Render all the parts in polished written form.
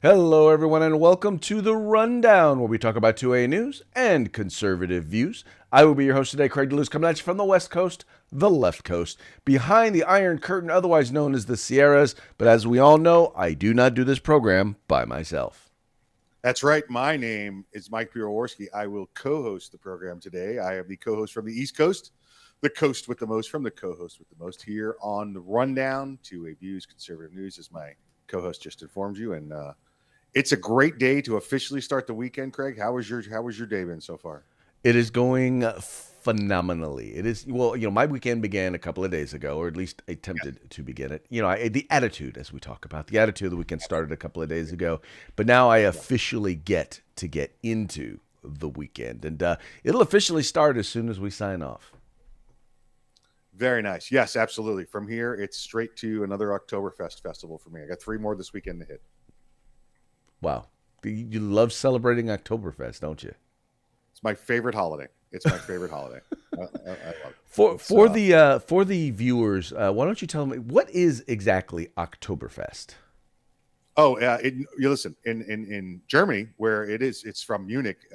Hello, everyone, and welcome to the Rundown, where we talk about 2A news and conservative views. I will be your host today, Craig DeLuz, coming at you from the West Coast, the left coast, behind the Iron Curtain, otherwise known as the Sierras. But as we all know, I do not do this program by myself. That's right. My name is Mike Piroworski. I will co-host the program today. I am the co-host from the East Coast, the coast with the most from the co-host with the most here on the Rundown. 2A Views, conservative news, as my co-host just informed you, and it's a great day to officially start the weekend. Craig, how was your day been so far? It is going phenomenally. It is, well, my weekend began a couple of days ago, or at least attempted to begin it. The attitude, as we talk about, the attitude of the weekend started a couple of days ago, but now I officially get into the weekend, and it'll officially start as soon as we sign off. Very nice. Yes, absolutely. From here, it's straight to another Oktoberfest festival for me. I got 3 more this weekend to hit. Wow. You love celebrating Oktoberfest, don't you? It's my favorite holiday. It's my favorite holiday. I love it. For the viewers, why don't you tell me what is exactly Oktoberfest? Oh, you listen, in Germany, where it's from Munich.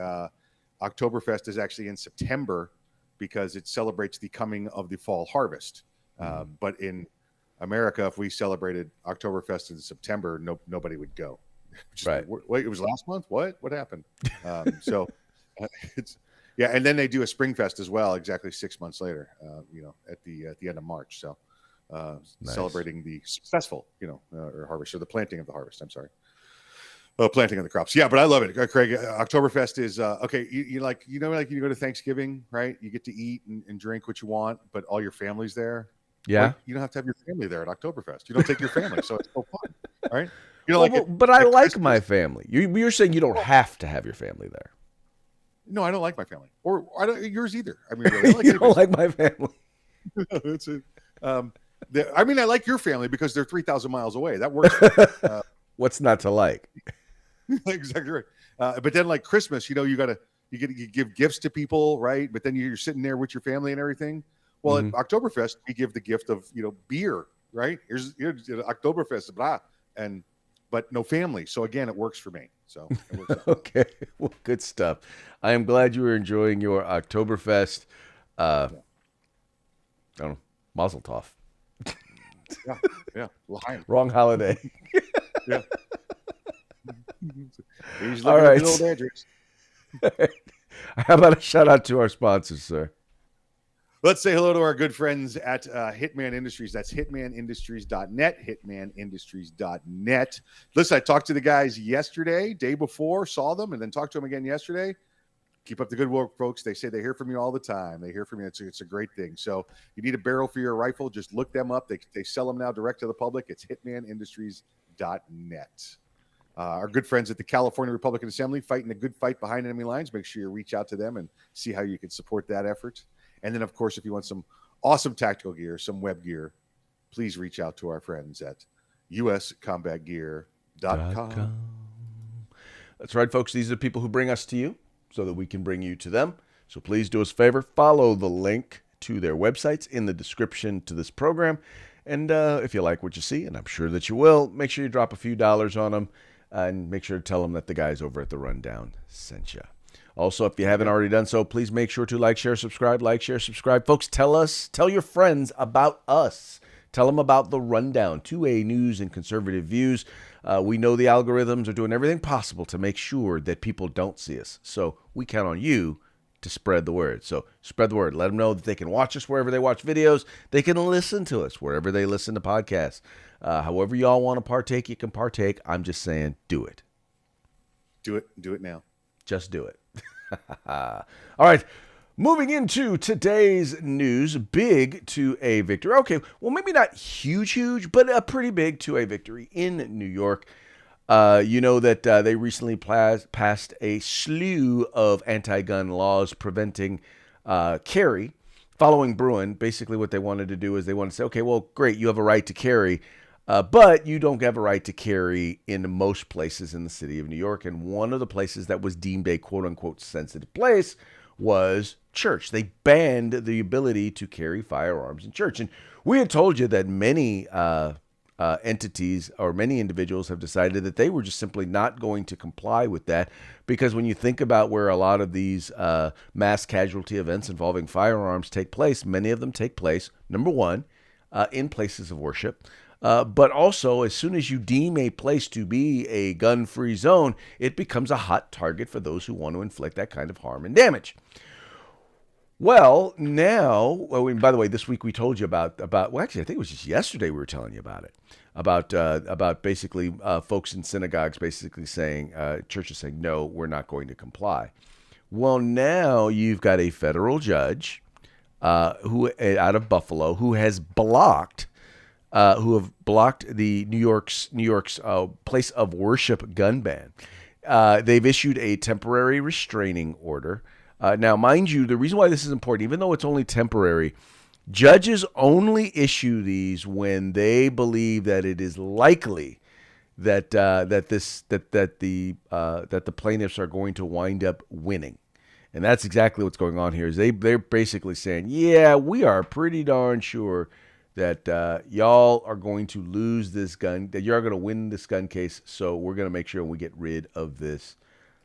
Oktoberfest is actually in September because it celebrates the coming of the fall harvest. But in America, if we celebrated Oktoberfest in September, nobody would go. Right. Wait, it was last month? What happened? It's and then they do a Springfest as well, exactly 6 months later. At the end of March. So nice. Celebrating the successful, or harvest, or the planting of the harvest. I'm sorry. Oh, planting of the crops. Yeah, but I love it, Craig. Oktoberfest is okay. You go to Thanksgiving, right? You get to eat and drink what you want, but all your family's there. Yeah, right? You don't have to have your family there at Oktoberfest. You don't take your family, so it's so fun, right? But I like my family. You're saying you don't have to have your family there. No, I don't like my family, or I don't yours either. I mean, really, I like you don't like my family. That's it. I like your family because they're 3,000 miles away. That works. What's not to like? Exactly right. But then, like Christmas, you give gifts to people, right? But then you're sitting there with your family and everything. Well, at Oktoberfest, we give the gift of beer, right? Here's Oktoberfest, blah, but no family. So again, it works for me. So it works out. Okay, well, good stuff. I am glad you were enjoying your Oktoberfest. I don't know, Mazel Tov. Yeah. Wrong holiday. Yeah. All right. How about a shout out to our sponsors, sir? Let's say hello to our good friends at Hitman Industries. That's hitmanindustries.net, hitmanindustries.net. Listen, I talked to the guys yesterday, day before, saw them, and then talked to them again yesterday. Keep up the good work, folks. They say they hear from you all the time. They hear from you. It's a great thing. So you need a barrel for your rifle, just look them up. They sell them now direct to the public. It's hitmanindustries.net. Our good friends at the California Republican Assembly, fighting a good fight behind enemy lines. Make sure you reach out to them and see how you can support that effort. And then, of course, if you want some awesome tactical gear, some web gear, please reach out to our friends at uscombatgear.com. That's right, folks. These are the people who bring us to you so that we can bring you to them. So please do us a favor. Follow the link to their websites in the description to this program. And if you like what you see, and I'm sure that you will, make sure you drop a few dollars on them and make sure to tell them that the guys over at The Rundown sent you. Also, if you haven't already done so, please make sure to like, share, subscribe. Folks, tell your friends about us. Tell them about The Rundown, 2A news and conservative views. We know the algorithms are doing everything possible to make sure that people don't see us. So we count on you to spread the word. So spread the word. Let them know that they can watch us wherever they watch videos. They can listen to us wherever they listen to podcasts. However y'all want to partake, you can partake. I'm just saying, do it. Do it. Do it now. Just do it. All right. Moving into today's news, big 2A victory. Okay, well, maybe not huge, but a pretty big 2A victory in New York. You know that they recently passed a slew of anti-gun laws preventing carry. Following Bruin, basically what they wanted to do is they wanted to say, okay, well, great, you have a right to carry, but you don't have a right to carry in most places in the city of New York. And one of the places that was deemed a quote-unquote sensitive place was church. They banned the ability to carry firearms in church. And we had told you that many entities or many individuals have decided that they were just simply not going to comply with that, because when you think about where a lot of these mass casualty events involving firearms take place, many of them take place, number one, in places of worship. But also, as soon as you deem a place to be a gun-free zone, it becomes a hot target for those who want to inflict that kind of harm and damage. Well, now, by the way, this week we told you about well, actually, I think it was just yesterday we were telling you about it, about basically folks in synagogues basically saying, churches saying, no, we're not going to comply. Well, now you've got a federal judge who out of Buffalo who has blocked the New York's place of worship gun ban. They've issued a temporary restraining order. Now, mind you, the reason why this is important, even though it's only temporary, judges only issue these when they believe that it is likely that the plaintiffs are going to wind up winning. And that's exactly what's going on here. Is they're basically saying, yeah, we are pretty darn sure that y'all are going to lose this gun, that you're going to win this gun case, so we're going to make sure we get rid of this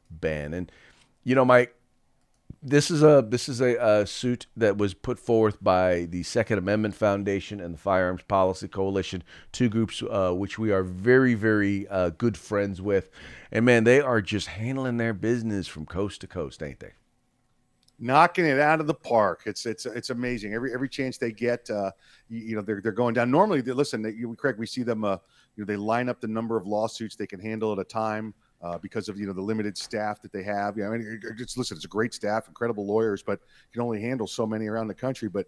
ban. And Mike, this is a suit that was put forth by the Second Amendment Foundation and the Firearms Policy Coalition, two groups which we are very, very good friends with. And man, they are just handling their business from coast to coast, ain't they? Knocking it out of the park. It's amazing. Every chance they get, they're going down. Normally, Craig, we see them. They line up the number of lawsuits they can handle at a time. Because of the limited staff that they have. It's a great staff, incredible lawyers, but you can only handle so many around the country. But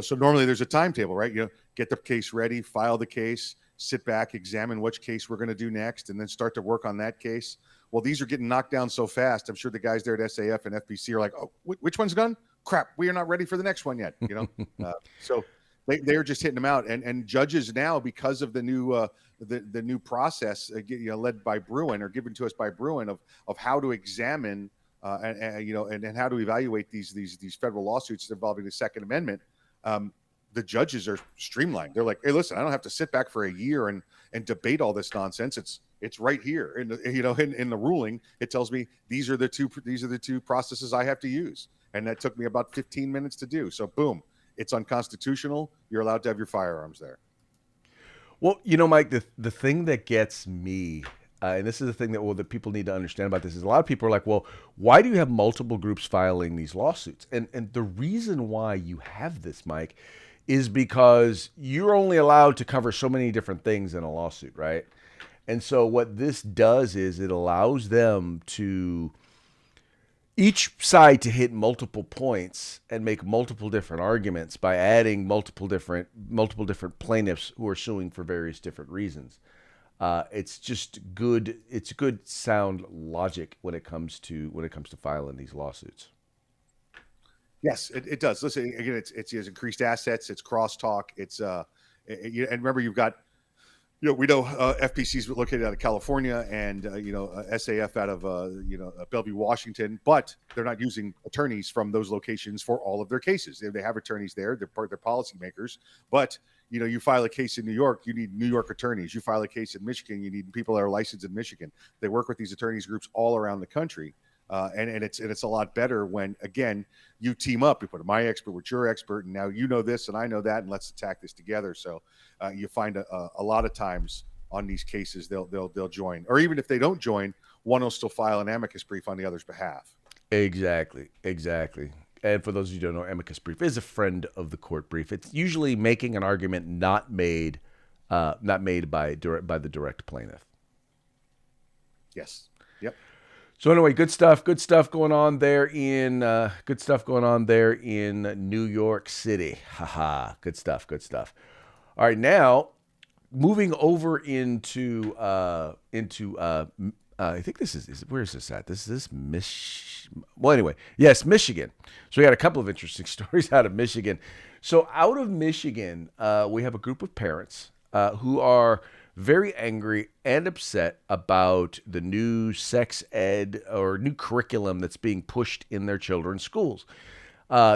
so normally there's a timetable, right? Get the case ready, file the case, sit back, examine which case we're going to do next, and then start to work on that case. Well, these are getting knocked down so fast. I'm sure the guys there at SAF and FBC are like, "Oh, which one's done? Crap, we are not ready for the next one yet." So they're just hitting them out, and judges now, because of the new the new process led by Bruin, or given to us by Bruin, of how to examine and how to evaluate these federal lawsuits involving the Second Amendment. The judges are streamlined. They're like, hey, listen, I don't have to sit back for a year and debate all this nonsense. It's right here in the ruling. It tells me these are the two processes I have to use, and that took me about 15 minutes to do. So boom. It's unconstitutional. You're allowed to have your firearms there. Well, Mike, the thing that gets me, and this is the thing that people need to understand about this, is a lot of people are like, well, why do you have multiple groups filing these lawsuits? And the reason why you have this, Mike, is because you're only allowed to cover so many different things in a lawsuit, right? And so what this does is it allows them to each side to hit multiple points and make multiple different arguments by adding multiple different plaintiffs who are suing for various different reasons. It's just good. It's good sound logic when it comes to filing these lawsuits. Yes, it does. Listen, again, it's increased assets. It's crosstalk. And remember, you've got. We know FPC is located out of California, and SAF out of Bellevue, Washington, but they're not using attorneys from those locations for all of their cases. They have attorneys there; they're policymakers. But you file a case in New York, you need New York attorneys. You file a case in Michigan, you need people that are licensed in Michigan. They work with these attorneys groups all around the country. And it's a lot better when, again, you team up. You put my expert with your expert, and now you know this and I know that, and let's attack this together. So you find a lot of times on these cases they'll join, or even if they don't join, one will still file an amicus brief on the other's behalf. Exactly. And for those of you who don't know, amicus brief is a friend of the court brief. It's usually making an argument not made by the direct plaintiff. Yes. Yep. So anyway, good stuff going on there in New York City. Haha, good stuff. All right, now moving over into I think this is where is this at? This is Michigan. So we got a couple of interesting stories out of Michigan. So out of Michigan, we have a group of parents who are very angry and upset about the new sex ed or new curriculum that's being pushed in their children's schools.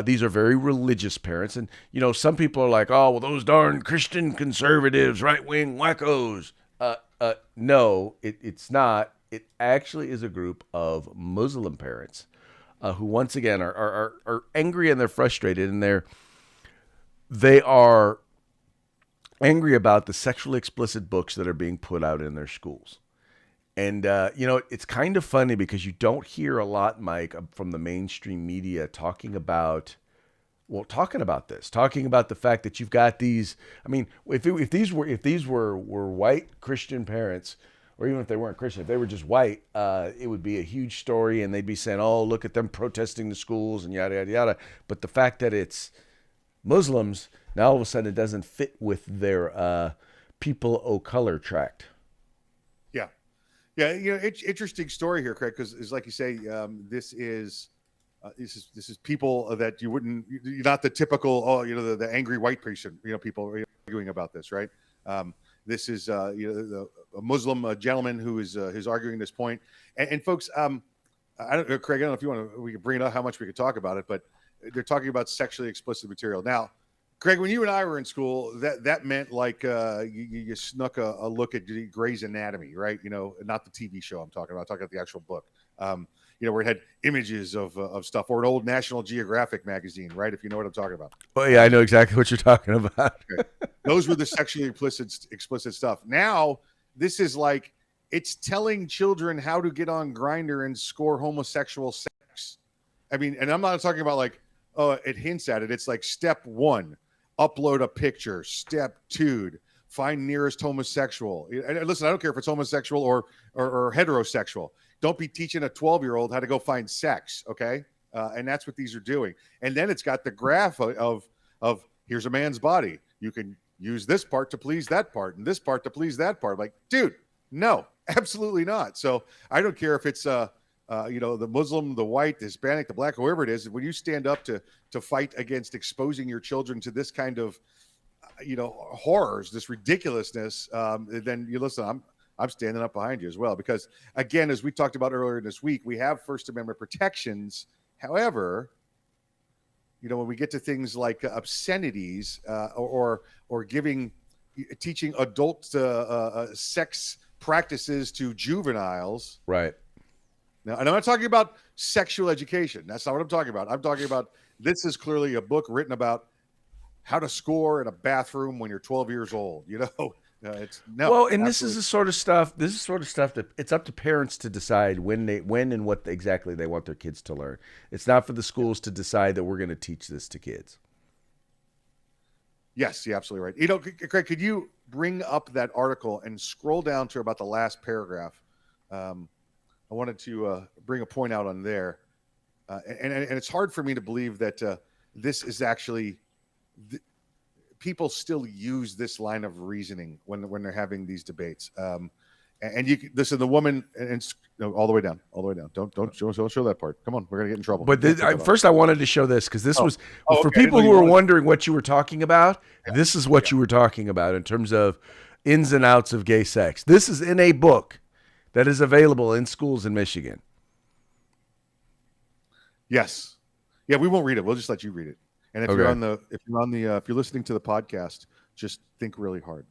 These are very religious parents. And, some people are like, oh, well, those darn Christian conservatives, right wing wackos. No, it's not. It actually is a group of Muslim parents who, once again, are angry and they're frustrated, and they are angry about the sexually explicit books that are being put out in their schools. And, it's kind of funny because you don't hear a lot, Mike, from the mainstream media talking about the fact that you've got these. I mean, if these were white Christian parents, or even if they weren't Christian, if they were just white, it would be a huge story, and they'd be saying, "Oh, look at them protesting the schools," and yada yada yada. But the fact that it's Muslims, now all of a sudden it doesn't fit with their people o' color tract. Yeah. Yeah. It's interesting story here, Craig, because it's like you say, this is people that you wouldn't, you're not the typical, the angry white person, people arguing about this, right? This is, a Muslim gentleman who is arguing this point. And folks, I don't know, Craig, I don't know if you want to, we can bring it up how much we could talk about it, but they're talking about sexually explicit material. Now, Craig, when you and I were in school, that meant like you snuck a look at Grey's Anatomy, right? Not the TV show I'm talking about the actual book. Where it had images of stuff, or an old National Geographic magazine, right? If you know what I'm talking about. Oh yeah, I know exactly what you're talking about. Okay. Those were the sexually explicit stuff. Now this is like, it's telling children how to get on Grindr and score homosexual sex. I mean, and I'm not talking about like, oh, it hints at it. It's like step 1, upload a picture. Step 2, find nearest homosexual. And listen, I don't care if it's homosexual or heterosexual. Don't be teaching a 12-year-old how to go find sex, okay? And that's what these are doing. And then it's got the graph of here's a man's body. You can use this part to please that part, and this part to please that part. Like, dude, no, absolutely not. So I don't care if it's the Muslim, the white, the Hispanic, the black, whoever it is. When you stand up to fight against exposing your children to this kind of horrors, this ridiculousness, then you listen. I'm standing up behind you as well, because again, as we talked about earlier this week, we have First Amendment protections. However, when we get to things like obscenities or teaching adult sex practices to juveniles, right? Now, and I'm not talking about sexual education. That's not what I'm talking about. I'm talking about, this is clearly a book written about how to score in a bathroom when you're 12 years old. It's no. Well, and this is the sort of stuff. This is sort of stuff that it's up to parents to decide when and what exactly they want their kids to learn. It's not for the schools to decide that we're going to teach this to kids. Yes, you're absolutely right. Craig, could you bring up that article and scroll down to about the last paragraph? I wanted to bring a point out on there, and it's hard for me to believe that this is actually. People still use this line of reasoning when they're having these debates. And you listen, the woman, and all the way down. Don't show that part. Come on, we're gonna get in trouble. But first, I wanted to show this because this was for okay. people who were wondering what you were talking about. Yeah. This is what you were talking about in terms of ins and outs of gay sex. This is in a book that is available in schools in Michigan. Yes, yeah, we won't read it. We'll just let you read it. And if you're listening to the podcast, just think really hard.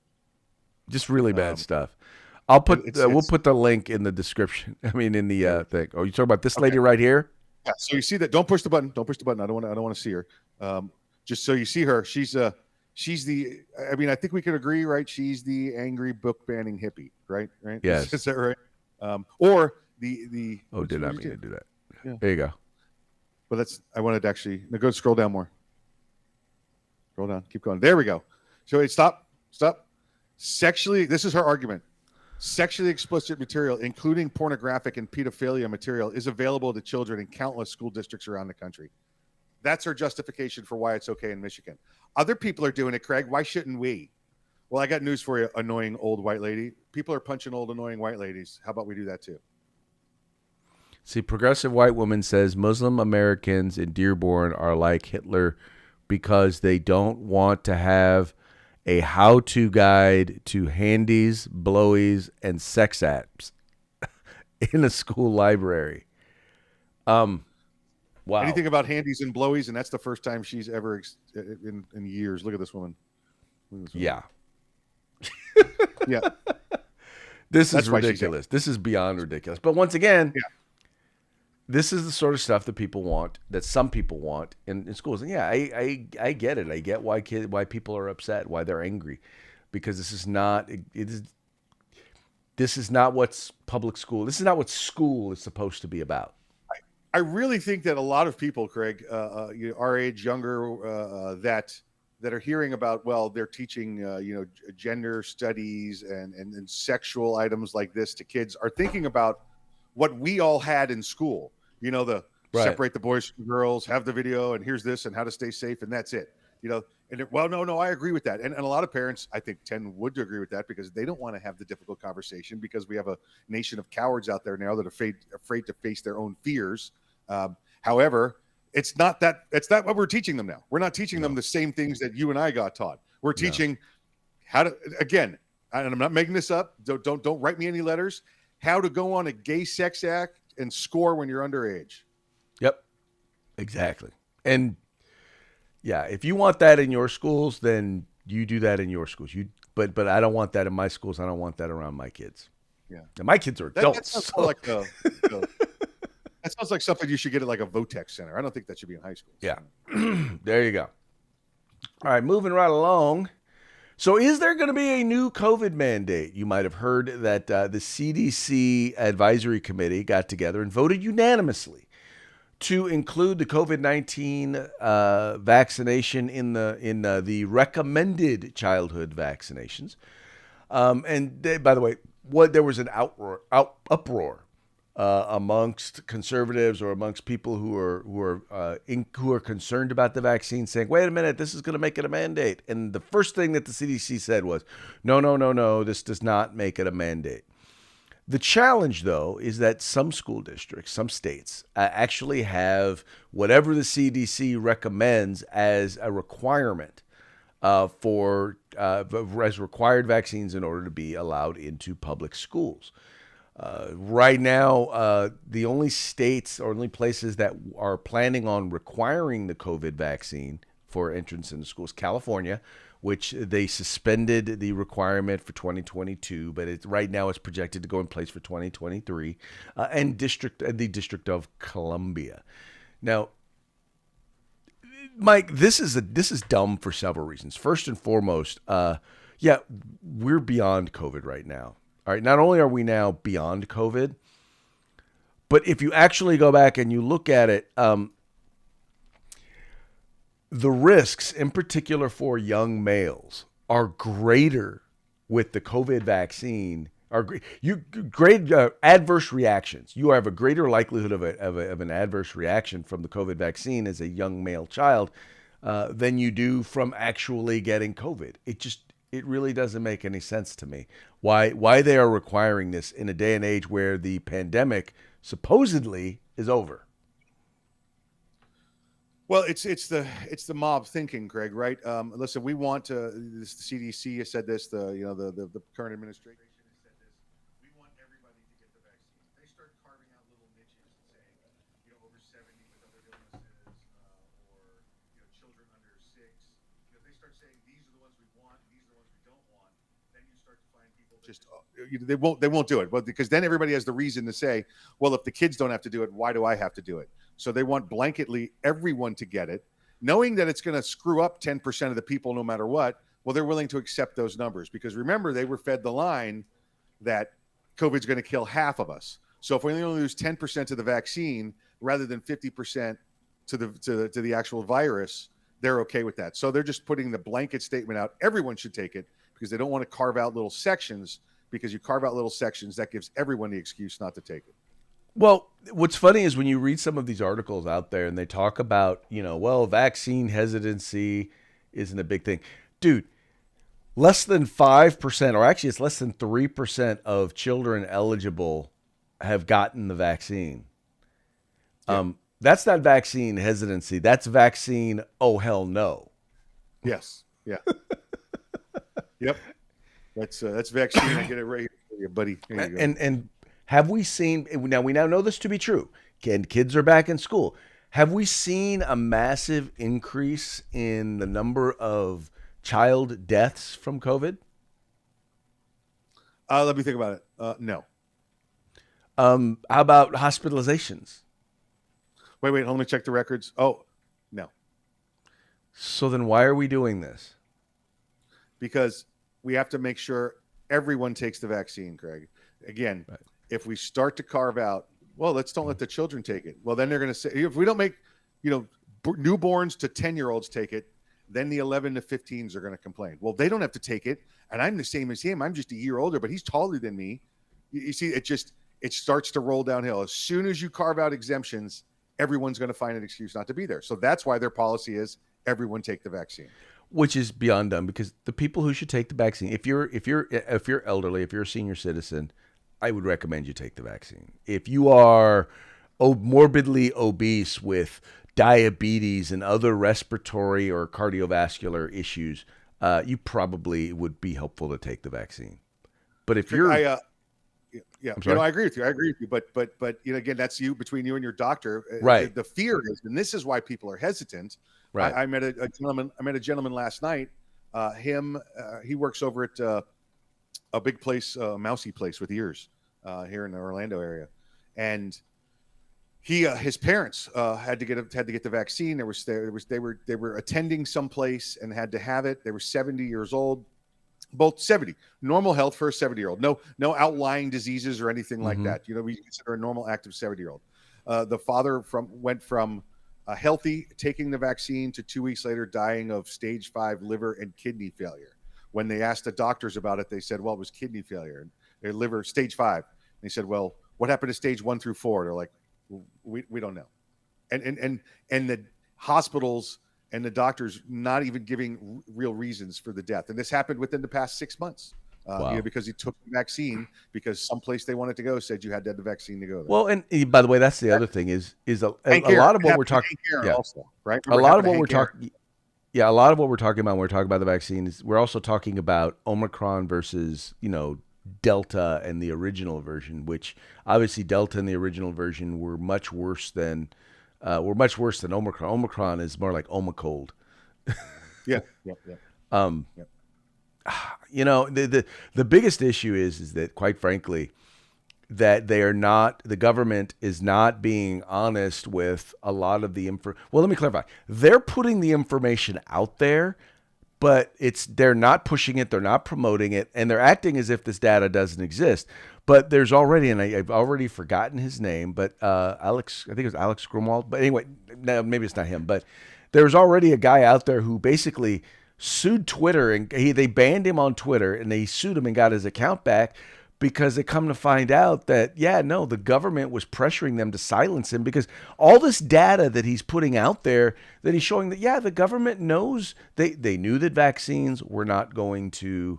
Just really bad stuff. I'll put we'll put the link in the description. I mean, in the thing. Oh, you talking about this lady right here? Yeah. So you see that? Don't push the button. I don't want to see her. Just so you see her, she's the. I mean, I think we can agree, right? She's the angry book banning hippie, right? Right. Yes. Is that right? Or the. Oh, did not mean to do that. Yeah. There you go. But I wanted to actually go scroll down more. Scroll down. Keep going. There we go. So wait, stop. This is her argument. Sexually explicit material, including pornographic and pedophilia material, is available to children in countless school districts around the country. That's her justification for why it's okay in Michigan. Other people are doing it, Craig. Why shouldn't we? Well, I got news for you, annoying old white lady. People are punching old, annoying white ladies. How about we do that too? See, progressive white woman says Muslim Americans in Dearborn are like Hitler because they don't want to have a how-to guide to handies, blowies, and sex apps in a school library. Wow. Anything about handies and blowies, and that's the first time she's ever in years. Look at this woman. Look at this woman. Yeah. Yeah. This is That's why she's ridiculous. This is beyond ridiculous. But once again, Yeah. this is the sort of stuff that people want, that some people want in schools. And yeah, I get it. I get why people are upset, why they're angry, because this is not what's public school. This is not what school is supposed to be about. I really think that a lot of people, Craig, our age, younger, that are hearing about, well, they're teaching, gender studies and sexual items like this to kids, are thinking about what we all had in school. The Right. separate the boys from girls, have the video, and here's this, and how to stay safe, and that's it. No, I agree with that, and a lot of parents, I think, would agree with that, because they don't want to have the difficult conversation, because we have a nation of cowards out there now that are afraid to face their own fears. However, it's not what we're teaching them now. We're not teaching them the same things that you and I got taught. We're teaching how to, again, and I'm not making this up. Don't write me any letters. How to go on a gay sex act and score when you're underage. Yep. Exactly. And yeah, if you want that in your schools, then you do that in your schools. But I don't want that in my schools. I don't want that around my kids. Yeah. And my kids are adults. That sounds like that sounds like something you should get at like a Votex center. I don't think that should be in high school. Yeah. There you go. All right, moving right along. So is there going to be a new COVID mandate? You might have heard that the CDC Advisory Committee got together and voted unanimously to include the COVID-19 vaccination in the recommended childhood vaccinations. By the way, there was an uproar amongst conservatives, or amongst people who are concerned about the vaccine, saying, "Wait a minute, this is going to make it a mandate." And the first thing that the CDC said was, "No, this does not make it a mandate." The challenge, though, is that some school districts, some states, actually have whatever the CDC recommends as a requirement as required vaccines in order to be allowed into public schools. Right now, the only states or only places that are planning on requiring the COVID vaccine for entrance into schools, California, which they suspended the requirement for 2022, but right now it's projected to go in place for 2023, and the District of Columbia. Now, Mike, this is dumb for several reasons. First and foremost, we're beyond COVID right now. All right, not only are we now beyond COVID, but if you actually go back and you look at it, the risks, in particular for young males, are greater with the COVID vaccine. Adverse reactions. You have a greater likelihood of an adverse reaction from the COVID vaccine as a young male child than you do from actually getting COVID. It really doesn't make any sense to me why they are requiring this in a day and age where the pandemic supposedly is over. Well, it's the mob thinking, Greg. Right? Listen, we want to. The CDC has said this. The current administration has said this. We want everybody to get the vaccine. They start carving out little niches and saying, over 70 with other illnesses, or children under 6. They start saying these are the ones we want, these are the ones we don't want. Then you start to find people just they won't do it. Well, because then everybody has the reason to say, well, if the kids don't have to do it, why do I have to do it? So they want blanketly everyone to get it, knowing that it's going to screw up 10% of the people no matter what. Well, they're willing to accept those numbers, because remember, they were fed the line that COVID's going to kill half of us. So if we only lose 10% of the vaccine rather than 50% to the actual virus, they're okay with that. So they're just putting the blanket statement out. Everyone should take it, because they don't want to carve out little sections, because you carve out little sections, that gives everyone the excuse not to take it. Well, what's funny is when you read some of these articles out there and they talk about, vaccine hesitancy isn't a big thing. Dude, less than 5%, or actually it's less than 3% of children eligible have gotten the vaccine. Yeah. That's not vaccine hesitancy. That's vaccine, oh, hell no. Yes. Yeah. Yep. That's vaccine. I get it right here for you, buddy. Here you go. And have we seen, we now know this to be true, and kids are back in school. Have we seen a massive increase in the number of child deaths from COVID? Let me think about it. No. How about hospitalizations? Wait. Let me check the records. Oh, no. So then why are we doing this? Because we have to make sure everyone takes the vaccine, Craig. Again, Right. if we start to carve out, well, let's don't let the children take it. Well, then they're going to say, if we don't make, newborns to 10-year-olds take it, then the 11 to 15s are going to complain. Well, they don't have to take it. And I'm the same as him. I'm just a year older, but he's taller than me. You see, it starts to roll downhill. As soon as you carve out exemptions, everyone's going to find an excuse not to be there. So that's why their policy is everyone take the vaccine. Which is beyond dumb, because the people who should take the vaccine, if you're elderly, if you're a senior citizen, I would recommend you take the vaccine. If you are morbidly obese with diabetes and other respiratory or cardiovascular issues, you probably would be helpful to take the vaccine. But if you're, I agree with you. But again, that's between you and your doctor. Right. The fear is, and this is why people are hesitant. right. I met a gentleman. I met a gentleman last night. He works over at a big place, mousy place with ears, here in the Orlando area, and his parents had to get the vaccine. They were attending someplace and had to have it. They were 70 years old, both 70, normal health for a 70-year-old, no outlying diseases or anything like that. We consider a normal active 70-year-old. The father went from healthy, taking the vaccine, to 2 weeks later dying of stage 5 liver and kidney failure. When they asked the doctors about it, they said, well, it was kidney failure and their liver stage 5. And they said, well, what happened to stage 1 through 4? They're like, we don't know. And the hospitals and the doctors not even giving real reasons for the death. And this happened within the past 6 months. Wow. Because he took the vaccine because someplace they wanted to go said you had to have the vaccine to go there. Well, and by the way, that's the other thing is a lot of what we're talking. Yeah. Also, right. A lot of what we're talking. Yeah, a lot of what we're talking about when we're talking about the vaccine is we're also talking about Omicron versus, Delta and the original version, which obviously Delta and the original version were much worse than Omicron. Omicron is more like Omacold. Yeah. The biggest issue is that, quite frankly, that the government is not being honest with a lot of the info. Well, let me clarify. They're putting the information out there, but they're not pushing it, they're not promoting it, and they're acting as if this data doesn't exist. But there's already, and I've already forgotten his name, but Alex, I think it was Alex Grunwald. But anyway, no, maybe it's not him. But there's already a guy out there who basically sued Twitter, and they banned him on Twitter, and they sued him and got his account back because they come to find out that, the government was pressuring them to silence him because all this data that he's putting out there, that he's showing that, the government knows, they knew that vaccines were not going to,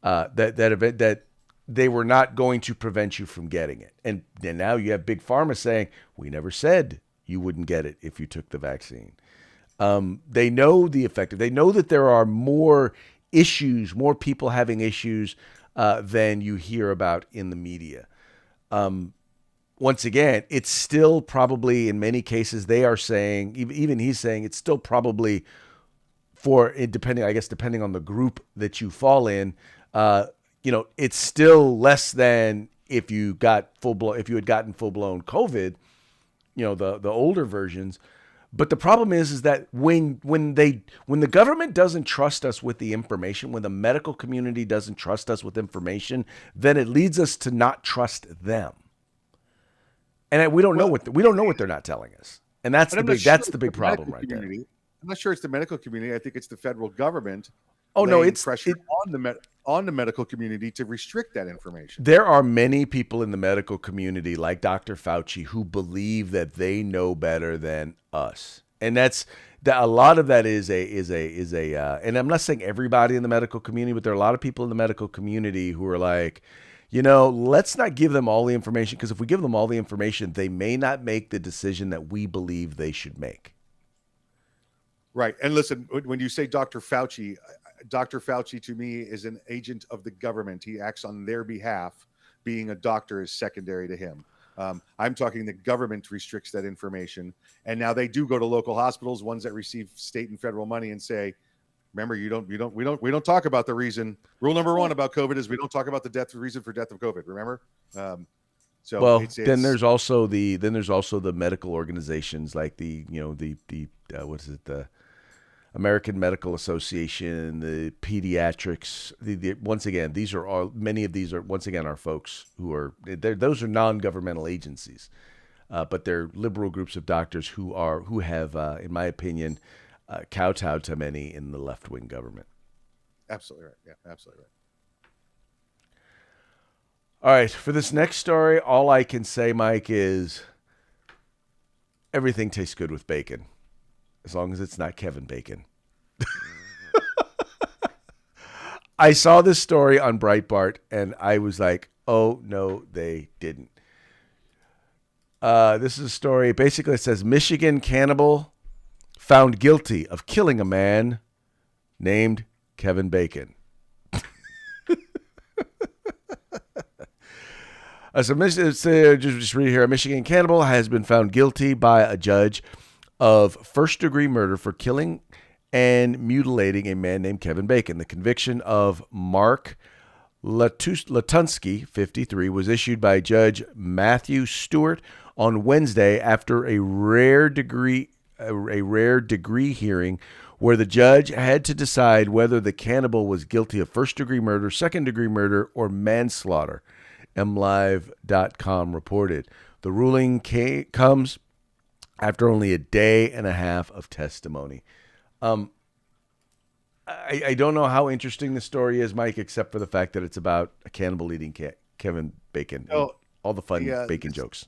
that they were not going to prevent you from getting it. And now you have Big Pharma saying, we never said you wouldn't get it if you took the vaccine. They know the effect. They know that there are more people having issues than you hear about in the media. Once again, it's still probably, in many cases, they are saying, even he's saying, it's still probably depending on the group that you fall in, it's still less than if you had gotten full blown COVID, the older versions. But the problem is that when the government doesn't trust us with the information, when the medical community doesn't trust us with information, then it leads us to not trust them. And we don't know what they're not telling us, and that's the big problem right there. I'm not sure it's the medical community. I think it's the federal government. Oh no, it's pressure on the medical community to restrict that information. There are many people in the medical community, like Dr. Fauci, who believe that they know better than us, and a lot of that is a. And I'm not saying everybody in the medical community, but there are a lot of people in the medical community who are like, let's not give them all the information, because if we give them all the information, they may not make the decision that we believe they should make. Right. And listen, when you say Dr. Fauci to me is an agent of the government. He acts on their behalf. Being a doctor is secondary to him. I'm talking the government restricts that information, and now they do go to local hospitals, ones that receive state and federal money, and say, remember, we don't talk about the reason. Rule number one about COVID is we don't talk about the reason for death of COVID. Remember. So well, it's then there's also the medical organizations like the what is it, the American Medical Association, the pediatrics. Once again, many of these are once again our folks who are those are non-governmental agencies, but they're liberal groups of doctors who have, in my opinion, kowtowed to many in the left-wing government. Absolutely right. Yeah, absolutely right. All right, for this next story, all I can say, Mike, is everything tastes good with bacon, as long as it's not Kevin Bacon. I saw this story on Breitbart, and I was like, oh, no, they didn't. This is a story. Basically, it says, Michigan cannibal found guilty of killing a man named Kevin Bacon. So just read here. A Michigan cannibal has been found guilty by a judge of first-degree murder for killing and mutilating a man named Kevin Bacon. The conviction of Mark Latunsky, 53, was issued by Judge Matthew Stewart on Wednesday after a rare degree hearing where the judge had to decide whether the cannibal was guilty of first-degree murder, second-degree murder, or manslaughter. MLive.com reported. The ruling comes after only a day and a half of testimony. I don't know how interesting the story is, Mike, except for the fact that it's about a cannibal eating Kevin Bacon. Oh, all the fun bacon jokes.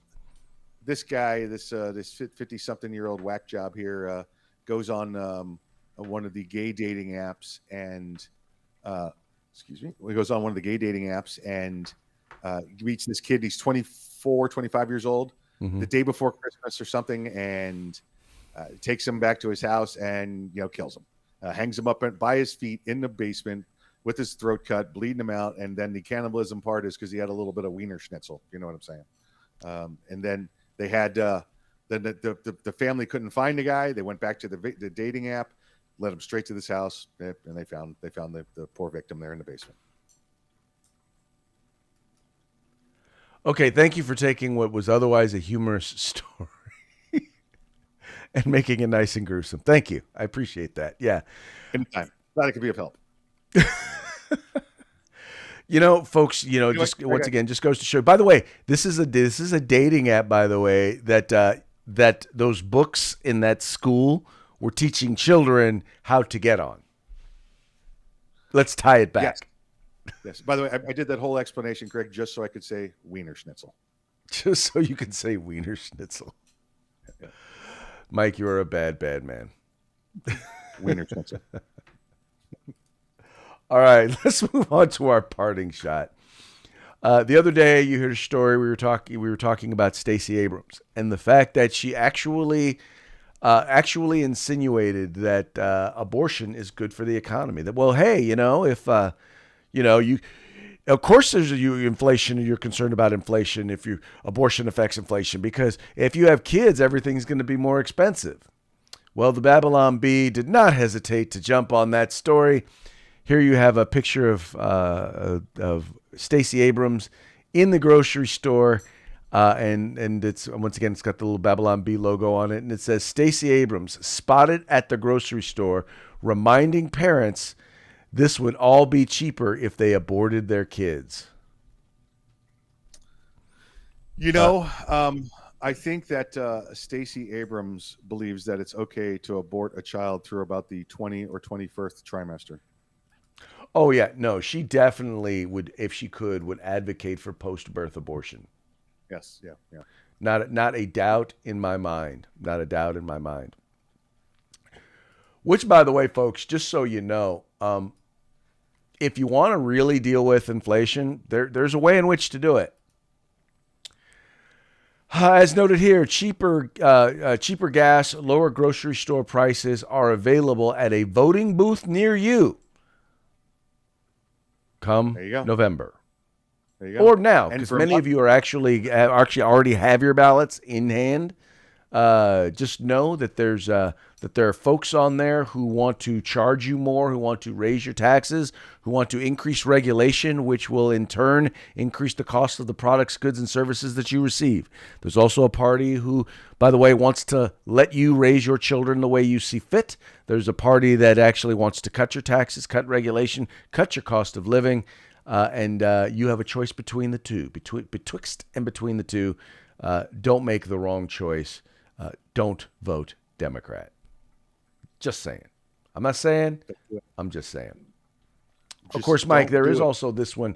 This guy, this 50-something-year-old whack job here, goes on one of the gay dating apps and, he goes on one of the gay dating apps and meets this kid. He's 24, 25 years old, the day before Christmas or something, and takes him back to his house and kills him, hangs him up by his feet in the basement with his throat cut, bleeding him out. And then the cannibalism part is because he had a little bit of wiener schnitzel. You know what I'm saying? And then they had then the family couldn't find the guy. They went back to the dating app, led him straight to this house, and they found the poor victim there in the basement. Okay, thank you for taking what was otherwise a humorous story and making it nice and gruesome. Thank you. I appreciate that. Yeah. Anytime. Glad it could be of help. Folks, just once again, just goes to show. By the way, this is a dating app, by the way, that those books in that school were teaching children how to get on. Let's tie it back. Yes. Yes. By the way, I did that whole explanation, Greg, just so I could say wiener schnitzel. Just so you could say wiener schnitzel. Yeah. Mike, you are a bad, bad man. Wiener schnitzel. All right, let's move on to our parting shot. The other day, you heard a story. We were talking about Stacey Abrams and the fact that she actually insinuated that abortion is good for the economy. That, well, hey, if of course there's inflation and you're concerned about inflation if abortion affects inflation, because if you have kids, everything's going to be more expensive. Well, the Babylon Bee did not hesitate to jump on that story. Here you have a picture of Stacey Abrams in the grocery store, and it's once again it's got the little Babylon Bee logo on it, and it says Stacey Abrams spotted at the grocery store, reminding parents this would all be cheaper if they aborted their kids. I think that Stacey Abrams believes that it's okay to abort a child through about the 20 or 21st trimester. Oh, yeah. No, she definitely would, if she could, would advocate for post-birth abortion. Yes. Yeah. Not a doubt in my mind. Not a doubt in my mind. Which, by the way, folks, just so you know, if you want to really deal with inflation, there's a way in which to do it. As noted here, cheaper gas, lower grocery store prices are available at a voting booth near you come November. There you go. Or now, And because for many of you are actually already have your ballots in hand. Just know that there are folks on there who want to charge you more, who want to raise your taxes, who want to increase regulation, which will in turn increase the cost of the products, goods, and services that you receive. There's also a party who, by the way, wants to let you raise your children the way you see fit. There's a party that actually wants to cut your taxes, cut regulation, cut your cost of living, and you have a choice between the two, betwixt and between the two. Don't make the wrong choice. Don't vote Democrat. Just saying. I'm not saying. I'm just saying. Of course, Mike, there is also this one,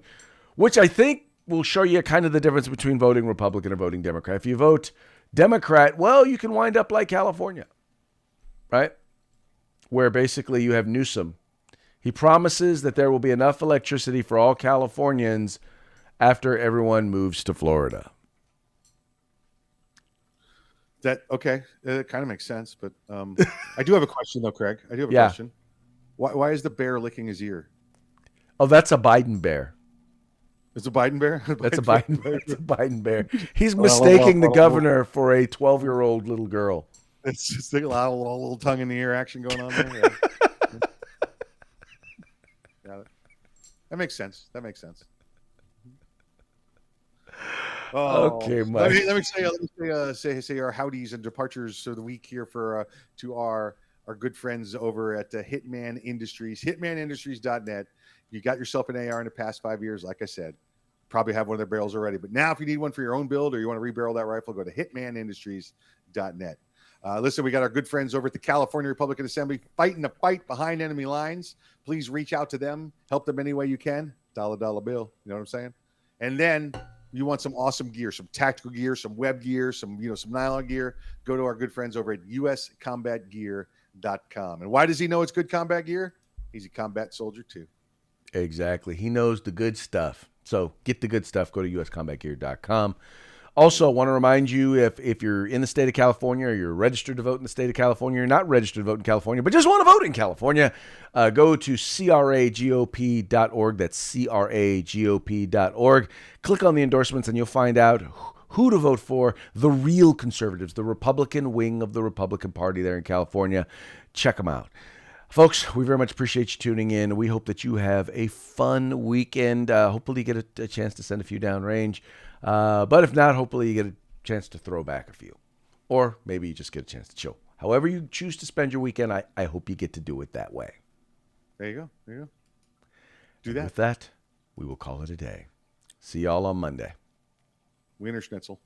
which I think will show you kind of the difference between voting Republican and voting Democrat. If you vote Democrat, well, you can wind up like California, right? Where basically you have Newsom. He promises that there will be enough electricity for all Californians after everyone moves to Florida. Okay? It kind of makes sense, but I do have a question though, Craig. I do have a question. Why is the bear licking his ear? Oh, that's a Biden bear. It's a Biden bear? That's a Biden bear. He's mistaking the governor for a 12-year-old little girl. It's just a little tongue in the ear action going on there. Yeah. Yeah. That makes sense. Oh, okay, Mike. Let me say our howdies and departures of the week here for to our good friends over at Hitman Industries, hitmanindustries.net. You got yourself an AR in the past 5 years, like I said, probably have one of their barrels already. But now, if you need one for your own build or you want to rebarrel that rifle, go to hitmanindustries.net. Listen, we got our good friends over at the California Republican Assembly fighting the fight behind enemy lines. Please reach out to them, help them any way you can. Dollar bill. You know what I'm saying? And then you want some awesome gear, some tactical gear, some web gear, some nylon gear, go to our good friends over at uscombatgear.com. And why does he know it's good combat gear? He's a combat soldier too. Exactly. He knows the good stuff. So get the good stuff. Go to uscombatgear.com. Also, I want to remind you, if you're in the state of California or you're registered to vote in the state of California, you're not registered to vote in California, but just want to vote in California, go to cragop.org. That's cragop.org. Click on the endorsements and you'll find out who to vote for, the real conservatives, the Republican wing of the Republican Party there in California. Check them out. Folks, we very much appreciate you tuning in. We hope that you have a fun weekend. Hopefully you get a chance to send a few downrange. But if not, hopefully you get a chance to throw back a few. Or maybe you just get a chance to chill. However you choose to spend your weekend, I hope you get to do it that way. There you go. Do and that. With that, we will call it a day. See y'all on Monday. Wiener Schnitzel.